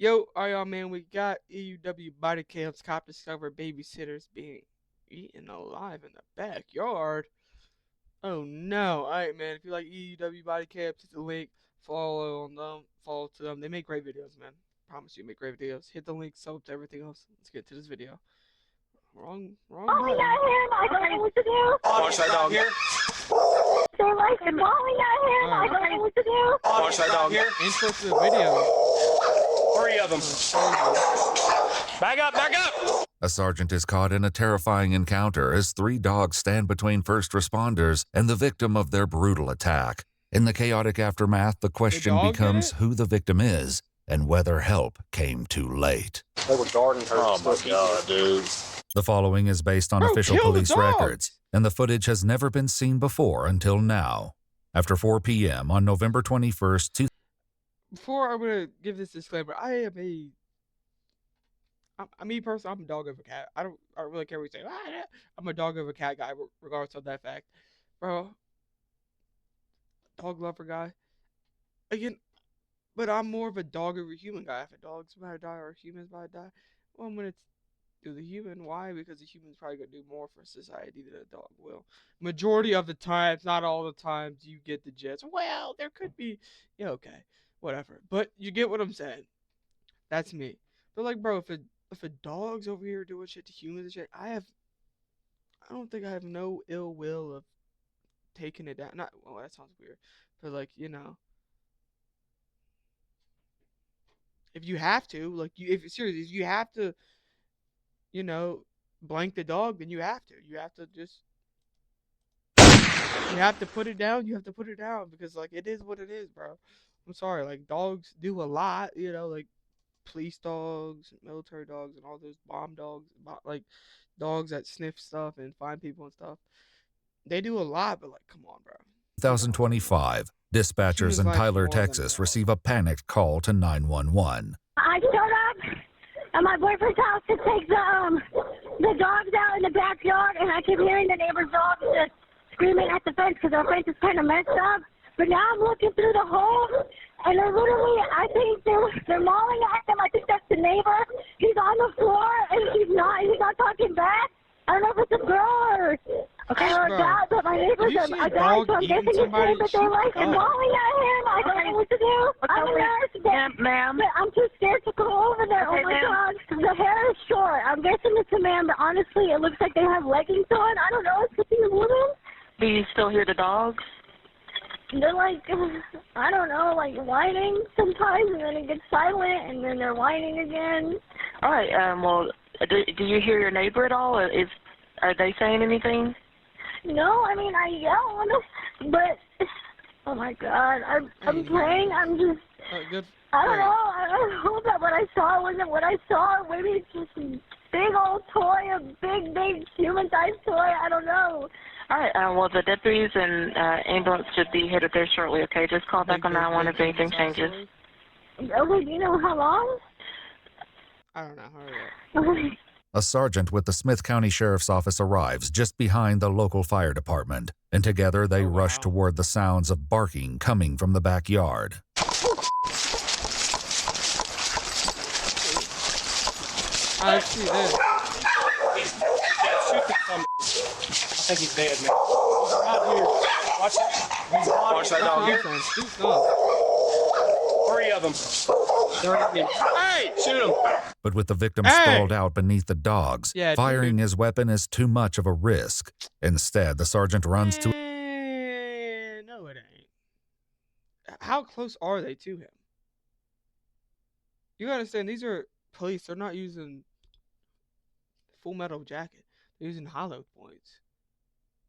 Yo, alright, y'all, man. We got EUW body cams. Cop discovered babysitters being eaten alive in the backyard. Oh no! Alright, man. If you like EUW body cams, hit the link. Follow on them. Follow to them. They make great videos, man. Promise you, make great videos. Hit the link. Sub to everything else. Let's get to this video. Wrong Molly button. got him. I don't know what to do. Watch that dog here. They're like, Molly got him. I don't know what to do. Watch that dog here. Intro to the video. 3 of them. Back up, back up. A sergeant is caught in a terrifying encounter as 3 dogs stand between first responders and the victim of their brutal attack. In the chaotic aftermath, the question dog did becomes it? who the victim is and whether help came too late. They were guarding her. Oh my god, dude. The following is based on Bro, official kill the police dogs! records, and the footage has never been seen before until now. After 4 p.m. on November 21st, Before I'm gonna give this disclaimer, I'm me personally, I'm a dog over cat. I don't really care what you say. I'm a dog over cat guy, regardless of that fact, bro. Dog lover guy. Again, but I'm more of a dog over human guy. If a dog's about to die or a human's about to die, well, I'm gonna do the human. Why? Because the human's probably gonna do more for society than a dog will. Majority of the times, not all the times, you get the jets. Well, there could be, yeah, okay, whatever. But you get what I'm saying. That's me. But like, bro, if a dog's over here doing shit to humans and shit, I don't think I have no ill will of taking it down. Not, well, that sounds weird, but like, you know, if you have to, like, if you have to, you know, blank the dog, then you have to. You have to just, you have to put it down. You have to put it down because, like, it is what it is, bro. I'm sorry, like, dogs do a lot, you know, like police dogs, military dogs, and all those bomb dogs, like dogs that sniff stuff and find people and stuff. They do a lot, but like, come on, bro. 2025, dispatchers Humans in like Tyler, more than Texas dogs. receive a panicked call to 911. I showed up at my boyfriend's house to take the dogs out in the backyard, and I keep hearing the neighbor's dogs just screaming at the fence because our fence is kind of messed up. But now I'm looking through the hole, and they're literally, I think they're mauling at him. I think that's the neighbor. He's on the floor, and he's not talking back. I don't know if it's a girl or a guy, but my neighbor's If you see a a guy, dog so I'm eating guessing it's somebody, him, but they're shoot like the dog. mauling at him. I don't know what to do. I'm a nurse, Ma'am. but I'm too scared to go over there. Okay, Oh my ma'am. God, the hair is short. I'm guessing it's a man, but honestly, it looks like they have leggings on. I don't know. It could be a woman. Do you still hear the dogs? They're like, I don't know, like whining sometimes, and then it gets silent, and then they're whining again. All right. Well, do you hear your neighbor at all? Are they saying anything? No, I mean, I yelled, but oh my God, I'm praying. I'm just, Good. I don't know. I hope that what I saw wasn't what I saw. Maybe it's just a big old toy, a big human-sized toy. I don't know. All right. Well, the deputies and ambulance should be headed there shortly. Okay. Just call back on 911 if anything changes. Okay, do you know how long? I don't know. Hurry up. A sergeant with the Smith County Sheriff's Office arrives just behind the local fire department, and together they rush toward the sounds of barking coming from the backyard. I see this. I think he's dead, man. He's right here. Watch that. Watch that dog here. Shoot stuff. 3 of them. They're in him. Hey, shoot him. But with the victim Hey! sprawled out beneath the dogs, Yeah, firing his weapon is too much of a risk. Instead, the sergeant runs to No, it ain't. How close are they to him? You gotta understand, these are police. They're not using full metal jacket. They're using hollow points.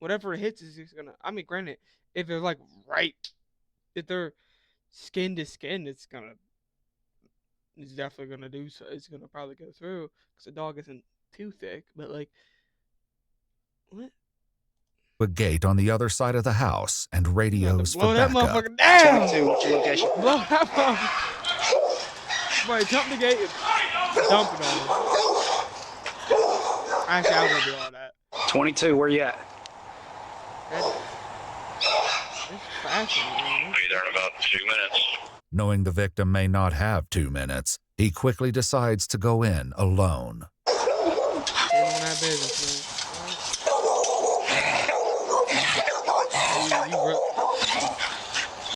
Whatever it hits is just gonna. I mean, granted, if they're like if they're skin to skin, it's definitely gonna do so. It's gonna probably go through because the dog isn't too thick. But like, what? a gate on the other side of the house and radios Blow for that backup. motherfucker down. 22, what's your location? Blow that motherfucker. Somebody jump the gate and dump it on him. Actually, I'm gonna do all that. 22, where you at? It's fascinating, man. Be there in about 2 minutes. Knowing the victim may not have 2 minutes, He quickly decides to go in alone. That business,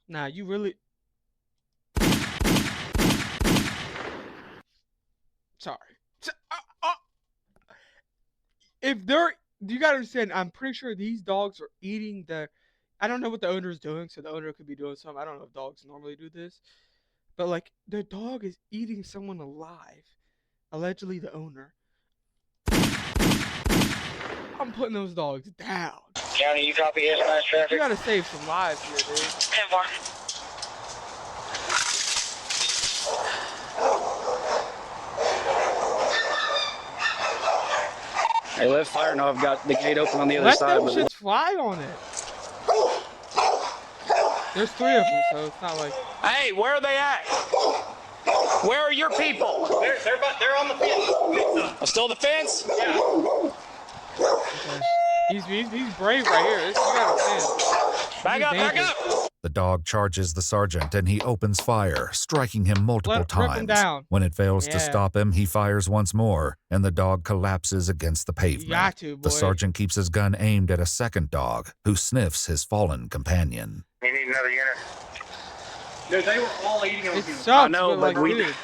man. You really. Sorry. If they're, you gotta understand, I'm pretty sure these dogs are eating the. I don't know what the owner is doing, so the owner could be doing something. I don't know if dogs normally do this, but like the dog is eating someone alive, allegedly the owner. I'm putting those dogs down. County, you copy SMS traffic? You gotta save some lives here, dude. 10-4. Hey, left fire. No, I've got the gate open on the other Let side. them shits fly on it. There's 3 of them, so it's not like. Hey, where are they at? Where are your people? They're on the fence. Still the fence? Yeah. Okay. He's brave right here. You gotta understand. Back up! The dog charges the sergeant and he opens fire, striking him multiple Rip him times. down. When it fails to Yeah. stop him, he fires once more, and the dog collapses against the pavement. You got to, boy. The sergeant keeps his gun aimed at a second dog, who sniffs his fallen companion. You need another unit? Dude, they were all eating on It him. sucks, I know, but but like, we. dude,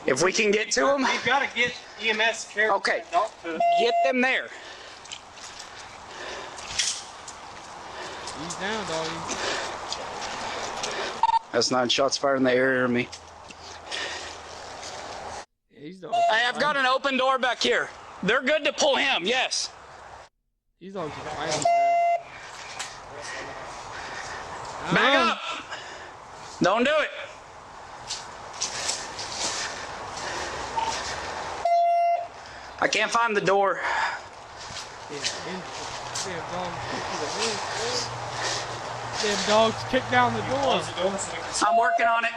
If we can get to them, You've got to get EMS care. okay. Get them there. he's down, doggy. That's 9 shots fired in the area of me. Yeah, these dogs. Hey, I've got an open door back here. They're good to pull him, yes. These dogs are fighting. Back up. Don't do it. I can't find the door. Damn dogs kick down the door. I'm working on it.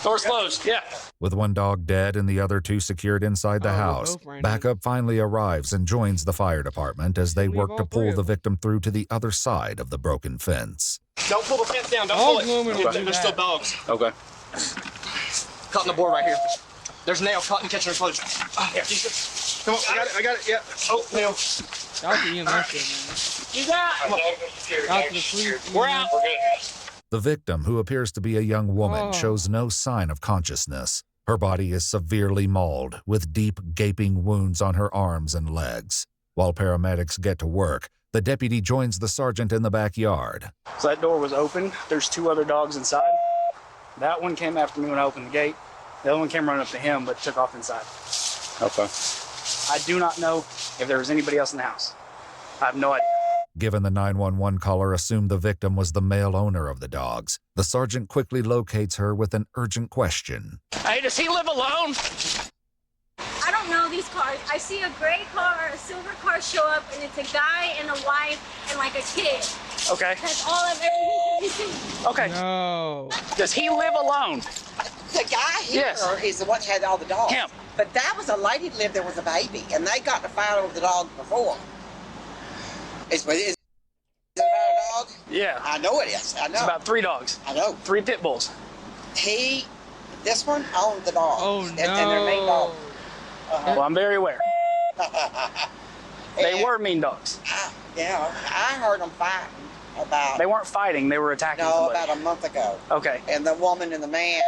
Door's closed, yeah. With one dog dead and the other 2 secured inside the Oh, house, both ran in. backup finally arrives and joins the fire department as they Leave work all to 3 pull of the them. victim through to the other side of the broken fence. Don't pull the fence down. Don't Dogs pull women it. will do There's that. still dogs. Okay. Caught in the board right here. There's a nail caught in catching her closure. Here. Come on, I got it. Yeah. Oh, nail. Shout out to EMS, man. You got Shout out to the police. We're out. We're good. The victim, who appears to be a young woman, Oh. shows no sign of consciousness. Her body is severely mauled, with deep, gaping wounds on her arms and legs. While paramedics get to work, the deputy joins the sergeant in the backyard. So that door was open. There's 2 other dogs inside. That one came after me when I opened the gate. The other one came running up to him, but took off inside. Okay. I do not know if there was anybody else in the house. I have no idea. Given the 911 caller assumed the victim was the male owner of the dogs, the sergeant quickly locates her with an urgent question. Hey, does he live alone? I don't know these cars. I see a gray car or a silver car show up, and it's a guy and a wife and like a kid. Okay. That's all I've ever seen. Okay. No. Does he live alone? The guy here Yes. is the one that had all the dogs. Him. But that was a lady that lived there with a baby, and they got to fight over the dog before. Is it about a dog? Yeah. I know it is. I know. It's about 3 dogs. I know. 3 pit bulls. This one owned the dog. Oh, And they're mean no. dogs. Well, I'm very aware. They And were mean dogs. I heard them fighting about. They weren't fighting. They were attacking No, somebody. about a month ago. Okay. And the woman and the man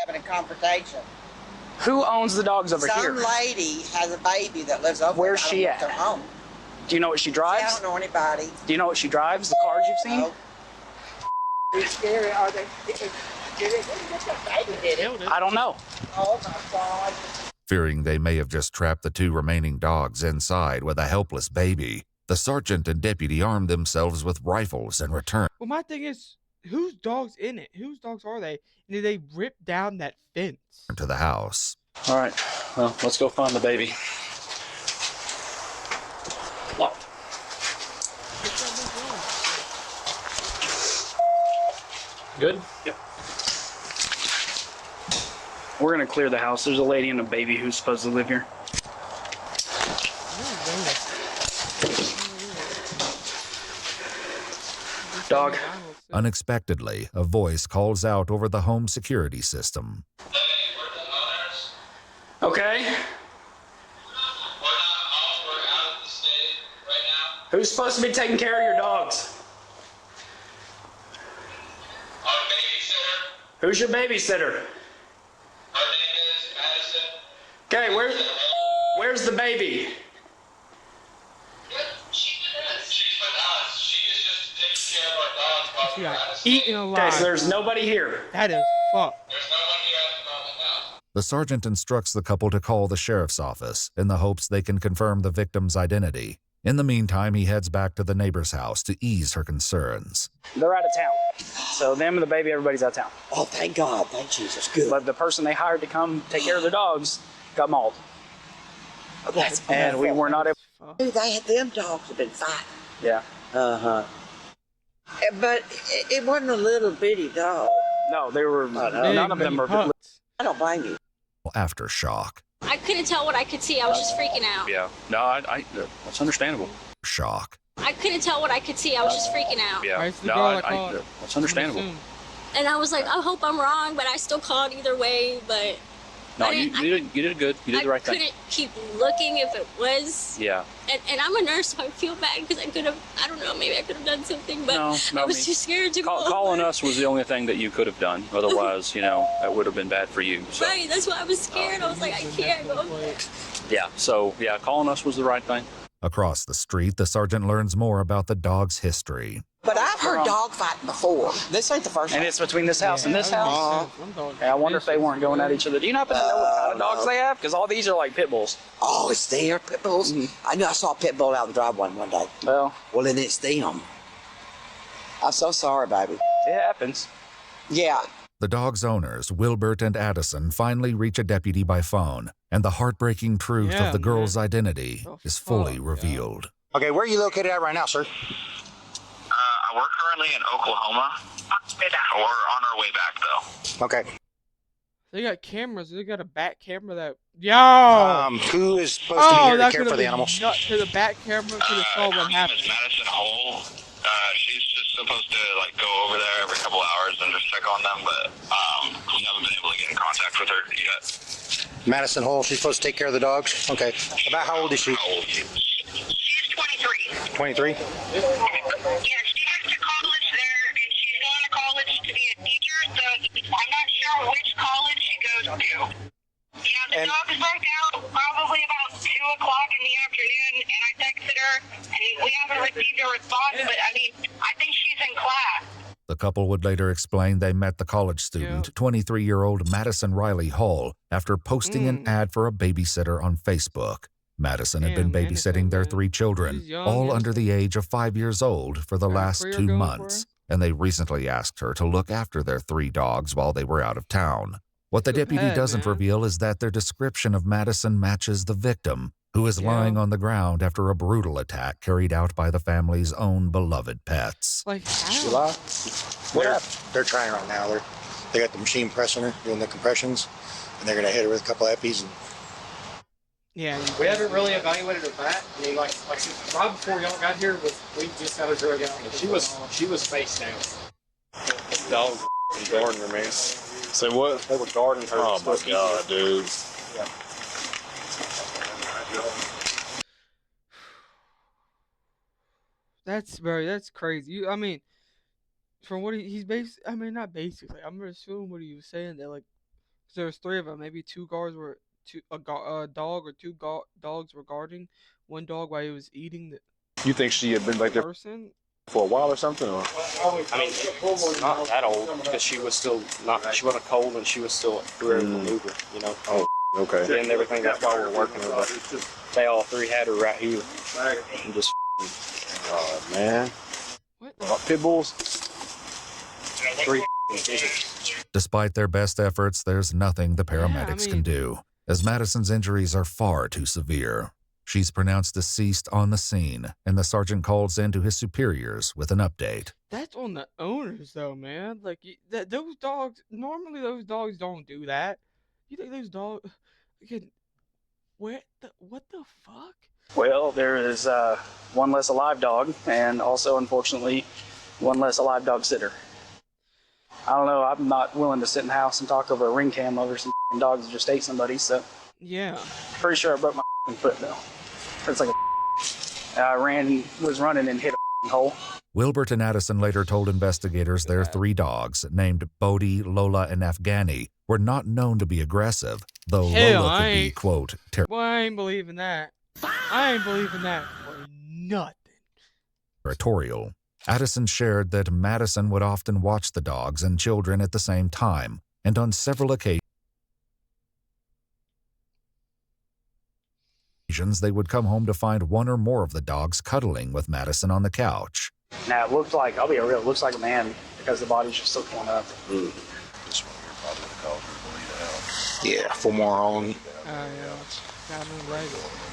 having a confrontation. Who owns the dogs over Some here? lady has a baby that lives over Where's there. she I don't know if at? they're home. Do you know what she I drives? don't know anybody. Do you know what she drives? The cars you've seen? No. It's scary. Are they? Did it? I don't know. Oh my God. Fearing they may have just trapped the 2 remaining dogs inside with a helpless baby, the sergeant and deputy armed themselves with rifles and returned Well, my thing is, whose dog's in it? Whose dogs are they? And did they rip down that fence? to the house. All right. Well, let's go find the baby. Locked. Good? Yep. We're going to clear the house. There's a lady and a baby who's supposed to live here. Dog. Unexpectedly, a voice calls out over the home security system. Okay. Who's supposed to be taking care of your dogs? Our babysitter. Who's your babysitter? Her name is Madison. Okay, where's the baby? She's with us. She is just taking care of our dogs while She we're got out of state. eaten alive. Okay, so there's nobody here. That is fucked. There's no one here at the moment now. The sergeant instructs the couple to call the sheriff's office in the hopes they can confirm the victim's identity. In the meantime, he heads back to the neighbor's house to ease her concerns. They're out of town. So them and the baby, everybody's out of town. Oh, thank God. Thank Jesus. Good. But the person they hired to come take care of their dogs got mauled. Oh, that's And we were not able. Dude, them dogs have been fighting. Yeah. Uh-huh. But it wasn't a little bitty dog. No, they were. None of them were. I don't blame you. Aftershock. I couldn't tell what I could see. I was just freaking out. Yeah. No, that's understandable. Shock. I couldn't tell what I could see. I was just freaking out. Yeah. Right, so the No, girl I called, that's understandable. And I was like, I hope I'm wrong, but I still called either way. But No, I you didn't- did good. You did the right I thing. couldn't keep looking if it was. Yeah. And I'm a nurse, so I feel bad because I could have, I don't know, maybe I could have done something, but No, I was too scared to go. Calling us was the only thing that you could have done. Otherwise, that would have been bad for you. So. Right, that's why I was scared. I was like, I can't go. Yeah. So calling us was the right thing. Across the street, the sergeant learns more about the dog's history. But I've heard dog fighting before. This ain't the first And time. it's between this house and this house. I wonder if they weren't going at each other. Do you happen to know what kind of dogs they have? Because all these are like pit bulls. Oh, it's their pit bulls? I knew I saw a pit bull out in the drive one day. Well, then it's them. I'm so sorry, baby. it happens. Yeah. The dog's owners, Wilbert and Addison, finally reach a deputy by phone, and the heartbreaking truth Yeah, of the girl's man. identity Oh, is fully fuck, revealed. Okay, where are you located at right now, sir? We're currently in Oklahoma. We're on our way back, though. Okay. They got cameras. They got a back camera that. Yo! Who is supposed to be here to care for the animals? To the back camera could have saw what Her name happened. is Madison Hole. She's just supposed to go over there every couple hours and just check on them, but we haven't been able to get in contact with her yet. Madison Hole, she's supposed to take care of the dogs? Okay. About how old is she? How old is she? She's 23. 23? Yeah, she went to college there, and she's going to college to be a teacher, so I'm not sure which college she goes to. Yeah, the dogs broke out probably about 2 o'clock in the afternoon, and I texted her, and we haven't received a response, but I mean, I think she's in class. The couple would later explain they met the college student, 23-year-old Madison Riley Hall, after posting an ad for a babysitter on Facebook. Madison had been Damn, babysitting their Madison, 3 children, she's young, all isn't under the age of 5 years old, for the Got a last career 2 going for months, and they recently asked her to look after their 3 dogs while they were out of town. What the Good deputy head, doesn't man. reveal is that their description of Madison matches the victim, who is lying on the ground after a brutal attack carried out by the family's own beloved pets. Like, how? They're trying right now. They got the machine pressing her, doing the compressions, and they're going to hit her with a couple eppies. And Yeah. We haven't really evaluated her back. I mean, like right before y'all got here, we just got her drug out. She was face down. Dog guarding her, man. Say what? They were guarding her. Oh my god, dude. Yeah. That's crazy. I mean, from what he's basically, I mean, not basically. I'm assuming what he was saying that like, 'cause there was 3 of them. Maybe 2 guards were a dog or 2 dogs were guarding 1 dog while he was eating the You think she had been like there person. for a while or something? Or? I mean, not that old because she was still not. She wasn't cold and she was still able to maneuver. You know. Oh, okay. And everything. That's why we're working her. But they all 3 had her right here. And just. Oh man. What? Pit bulls. 3. Despite their best efforts, there's nothing the paramedics can do, as Madison's injuries are far too severe. She's pronounced deceased on the scene, and the sergeant calls in to his superiors with an update. That's on the owners, though, man. Like those dogs. Normally, those dogs don't do that. You think those dogs? Again, what the fuck? Well, there is 1 less alive dog, and also, unfortunately, one less alive dog sitter. I don't know. I'm not willing to sit in the house and talk over a ring cam over some dogs that just ate somebody. So yeah, pretty sure I broke my foot though. It's like was running and hit a hole. Wilbert and Addison later told investigators their 3 dogs, named Bodie, Lola, and Afghani, were not known to be aggressive, though hell, Lola could be, quote, well, I ain't believing that. I ain't believing that for nothing. territorial. Addison shared that Madison would often watch the dogs and children at the same time, and on several occasions they would come home to find one or more of the dogs cuddling with Madison on the couch. Now it looked like, I'll be real, it looks like a man because the body's just still torn up. This one here probably would call for bleed out. Yeah, 4 more on.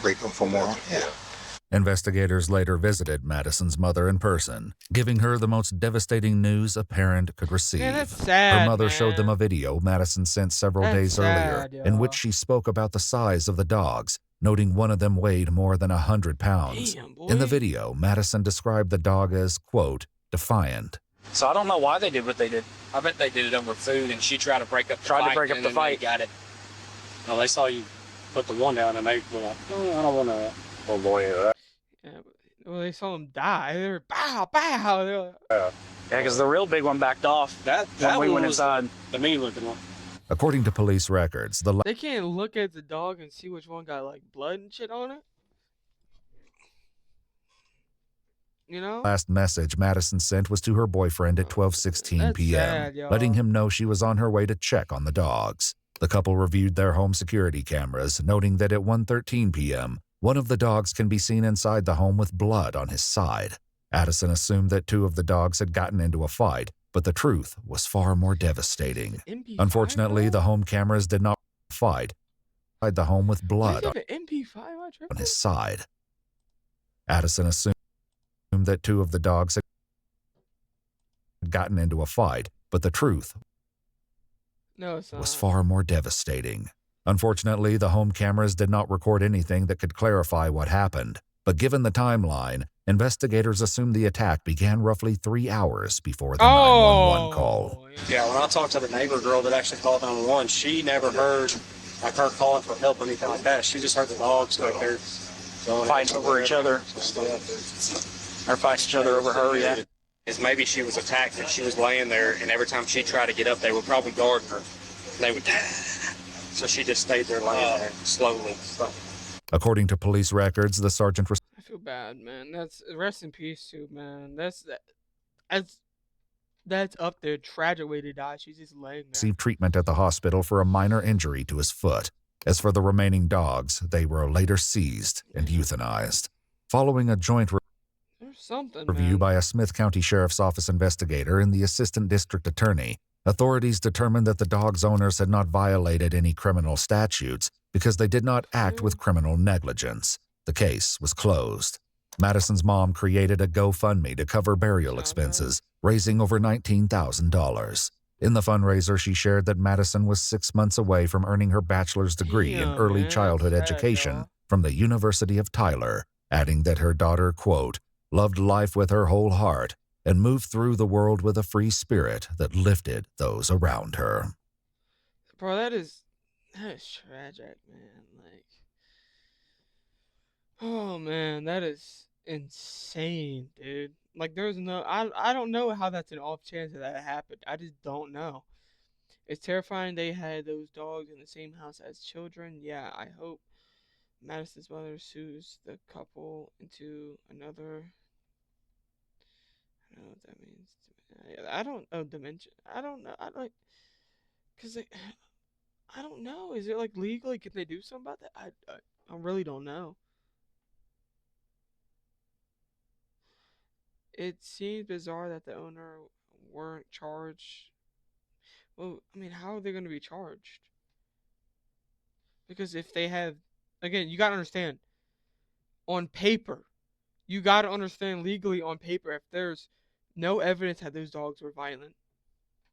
Break them 4 more. Yeah. Investigators later visited Madison's mother in person, giving her the most devastating news a parent could receive. Man, that's sad, her mother man. showed them a video Madison sent several days sad, earlier, in which she spoke about the size of the dogs, noting one of them weighed more than 100 pounds. Damn, boy. In the video, Madison described the dog as, quote, defiant. So I don't know why they did what they did. I bet they did it over food, and she tried to break up the Tried fight. to break up the and then fight. They got it. No, they saw you put the one down, and they were like, "Oh, I don't want to." Oh boy, Yeah, but, well, they saw him die. They were bow, bow. They were like, Yeah, because the real big one backed off. That when we one went was inside. the mean looking one. According to police records, the they can't look at the dog and see which one got like blood and shit on it. You know? last message Madison sent was to her boyfriend at 12:16 p.m., sad, y'all. letting him know she was on her way to check on the dogs. The couple reviewed their home security cameras, noting that at 1:13 p.m., one of the dogs can be seen inside the home with blood on his side. Addison assumed that 2 of the dogs had gotten into a fight, but the truth was far more devastating. Unfortunately, the home cameras did not fight inside the home with blood on his side. Addison assumed that 2 of the dogs had gotten into a fight, but the truth was far more devastating. Unfortunately, the home cameras did not record anything that could clarify what happened, but given the timeline, investigators assumed the attack began roughly 3 hours before the 911 call. Yeah, when I talked to the neighbor girl that actually called 911, she never heard like her calling for help or anything like that. She just heard the dogs like they're Fighting over each other. Or fighting each other over her, yeah. Is maybe she was attacked and she was laying there, and every time she tried to get up, they would probably guard her. They would, so she just stayed there laying there slowly. According to police records, the sergeant I feel bad, man. That's rest in peace, too, man. That's up there. Tragic way to die. She's just laying there. received treatment at the hospital for a minor injury to his foot. As for the remaining dogs, they were later seized and euthanized. Following a joint review by a Smith County Sheriff's Office investigator and the assistant district attorney, authorities determined that the dogs' owners had not violated any criminal statutes because they did not act with criminal negligence. The case was closed. Madison's mom created a GoFundMe to cover burial expenses, raising over $19,000. In the fundraiser, she shared that Madison was 6 months away from earning her bachelor's degree in early childhood education from the University of Tyler, adding that her daughter, quote, loved life with her whole heart and moved through the world with a free spirit that lifted those around her. Bro, that is tragic, man. Like, oh man, that is insane, dude. Like, there's no, I don't know how that's an off chance that happened. I just don't know. It's terrifying they had those dogs in the same house as children. Yeah, I hope Madison's mother sues the couple into another. I don't know what that means. I don't know dimension. I don't know. Cause I don't know. Is it like legally? Can they do something about that? I really don't know. It seems bizarre that the owner weren't charged. Well, I mean, how are they going to be charged? Because if they have, again, you got to understand, on paper, you got to understand legally on paper, if there's no evidence that those dogs were violent.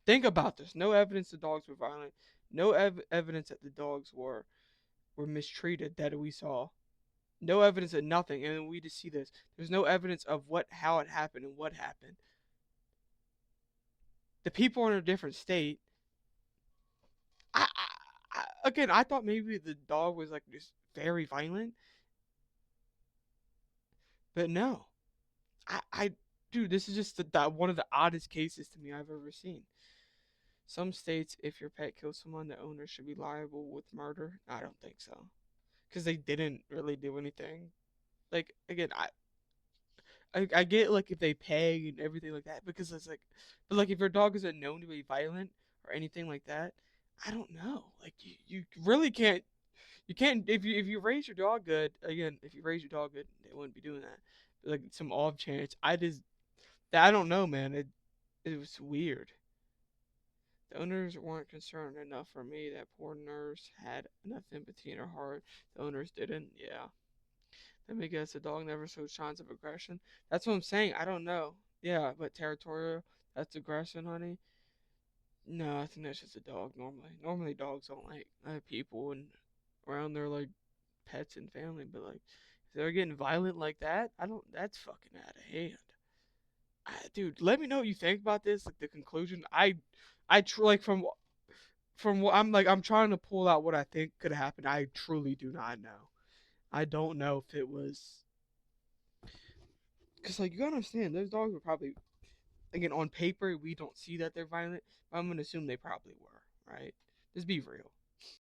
Think about this. No evidence the dogs were violent. No evidence that the dogs were mistreated that we saw. No evidence of nothing, and we just see this. There's no evidence of how it happened and what happened. The people are in a different state. Again, I thought maybe the dog was like just very violent, but no. Dude, this is just one of the oddest cases to me I've ever seen. Some states, if your pet kills someone, the owner should be liable with murder. I don't think so, because they didn't really do anything. Like again, I get like if they pay and everything like that, because it's like, but like if your dog isn't known to be violent or anything like that, I don't know. Like you really can't. You can't if you raise your dog good. Again, if you raise your dog good, they wouldn't be doing that. But like some off chance, I don't know, man. It was weird. The owners weren't concerned enough for me. That poor nurse had enough empathy in her heart. The owners didn't. Yeah. Let me guess, the dog never showed signs of aggression. That's what I'm saying. I don't know. Yeah, but territorial, that's aggression, honey. No, I think that's just a dog normally. Normally dogs don't like people and around their like pets and family, but like if they're getting violent like that, I don't that's fucking out of hand. Dude, let me know what you think about this, like the conclusion. Like from what I'm trying to pull out what I think could happen. I truly do not know. I don't know if it was because like you gotta understand those dogs were probably again on paper we don't see that they're violent, but I'm gonna assume they probably were, right? Just be real.